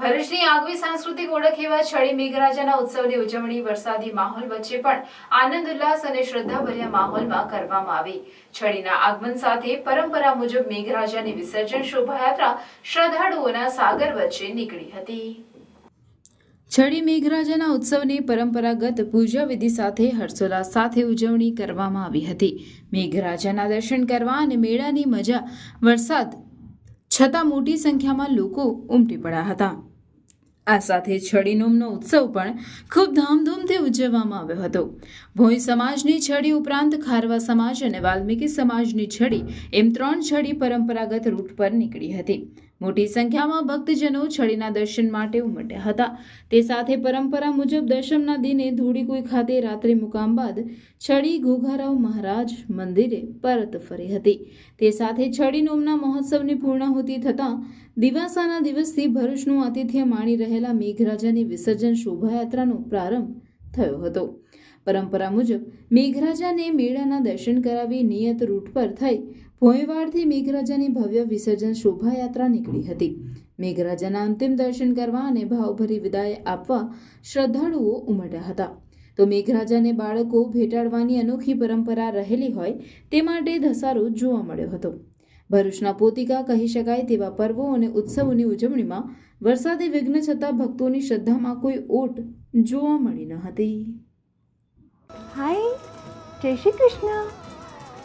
ભરૂચની આગવી સાંસ્કૃતિક ઓળખ એવા છડી મેઘરાજાના ઉત્સવની ઉજવણી વરસાદી માહોલ વચ્ચે પણ આનંદ ઉલ્લાસ અને શ્રદ્ધાભર્યા માહોલમાં કરવામાં આવી। છડીના આગમન સાથે પરંપરા મુજબ મેઘરાજાની વિસર્જન શોભાયાત્રા શ્રદ્ધાળુઓના સાગર વચ્ચે નીકળી હતી। છડી મેઘરાજાના ઉત્સવની પરંપરાગત પૂજા વિધિ સાથે હર્ષોલ્લાસ સાથે ઉજવણી કરવામાં આવી હતી। મેઘરાજાના દર્શન કરવા અને મેળાની મજા વરસાદ છતાં મોટી સંખ્યામાં લોકો ઉમટી પડ્યા હતા। આ સાથે છડી નોમનો ઉત્સવ પણ ખૂબ ધામધૂમથી ઉજવવામાં આવ્યો હતો। ભોઈ સમાજની છડી ઉપરાંત ખારવા સમાજ અને વાલ્મીકી સમાજની છડી એમ 3 છડી પરંપરાગત રૂટ પર નીકળી હતી। મોટી સંખ્યામાં ભક્તજનો છડીના દર્શન માટે ઉમટ્યા હતા। તે સાથે પરંપરા મુજબ દશમના દિને ધોળીકુઈ ખાતે રાત્રિ મુકામ બાદ છડી ઘોઘારાવ મહારાજ મંદિરે પરત ફરી હતી। તે સાથે છડી નોમના મહોત્સવની પૂર્ણાહુતિ થતાં દિવાસાના દિવસથી ભરૂચનું આતિથ્ય માણી રહેલા મેઘરાજાની વિસર્જન શોભાયાત્રાનો પ્રારંભ થયો હતો। પરંપરા મુજબ મેઘરાજાને મેળાના દર્શન કરાવી નિયત રૂટ પર થઈ ભોયવાડથી મેઘરાજાની ભવ્ય વિસર્જન શોભાયાત્રા નીકળી હતી। મેઘરાજાના અંતિમ દર્શન કરવા અને ભાવભરી વિદાય આપવા શ્રદ્ધાળુઓ ઉમટ્યા હતા। તો મેઘરાજાને બાળકો ભેટાડવાની અનોખી પરંપરા રહેલી હોય તે માટે ધસારો જોવા મળ્યો હતો। ભરૂચના પોતિકા કહી શકાય તેવા પર્વો અને ઉત્સવોની ઉજવણીમાં વરસાદી વિઘ્ન છતાં ભક્તોની શ્રદ્ધામાં કોઈ ઓટ જોવા મળી ન હતી। હાય, જય શ્રી કૃષ્ણ।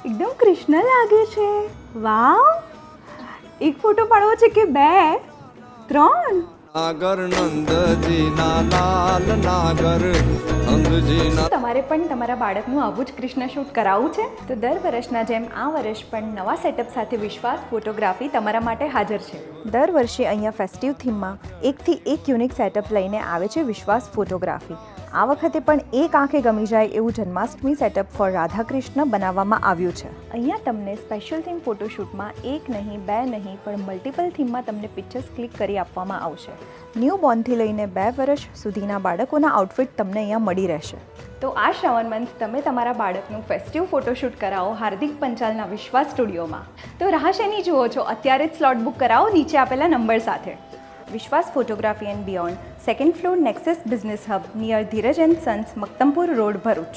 એકદમ કૃષ્ણ લાગે છે। વાવ, એક ફોટો પાડવો છે કે 2 3? નાગર નંદજીના લાલ નાગર નંદજીના। તમારે પણ તમારા બાળકનું આવું જ કૃષ્ણ શૂટ કરાવવું છે તો દર વર્ષના જેમ આ વર્ષ પણ નવા સેટઅપ સાથે વિશ્વાસ ફોટોગ્રાફી તમારા માટે હાજર છે। દર વર્ષે અહીંયા ફેસ્ટિવ થીમમાં એકથી એક યુનિક સેટઅપ લઈને આવે છે વિશ્વાસ ફોટોગ્રાફી। આ વખતે પણ એક આંખે ગમી જાય એવું જન્માષ્ટમી સેટઅપ ફોર રાધાકૃષ્ણ બનાવવામાં આવ્યું છે। અહીંયા તમને સ્પેશિયલ થીમ ફોટોશૂટમાં એક નહીં 2 નહીં પણ મલ્ટિપલ થીમમાં તમને પિક્ચર્સ ક્લિક કરી આપવામાં આવશે। ન્યૂ બોર્નથી લઈને 2 વર્ષ સુધીના બાળકોના આઉટફિટ તમને અહીંયા મળી રહેશે। તો આ શ્રાવણ મંથ તમે તમારા બાળકનું ફેસ્ટિવ ફોટોશૂટ કરાવો હાર્દિક પંચાલના વિશ્વાસ સ્ટુડિયોમાં। તો રાહ શેની જુઓ છો? અત્યારે જ સ્લોટ બુક કરાવો નીચે આપેલા નંબર સાથે। Vishwas photography and beyond, 2nd floor Nexus business hub near Dheeraj and sons, Maktampur road, Bharuch.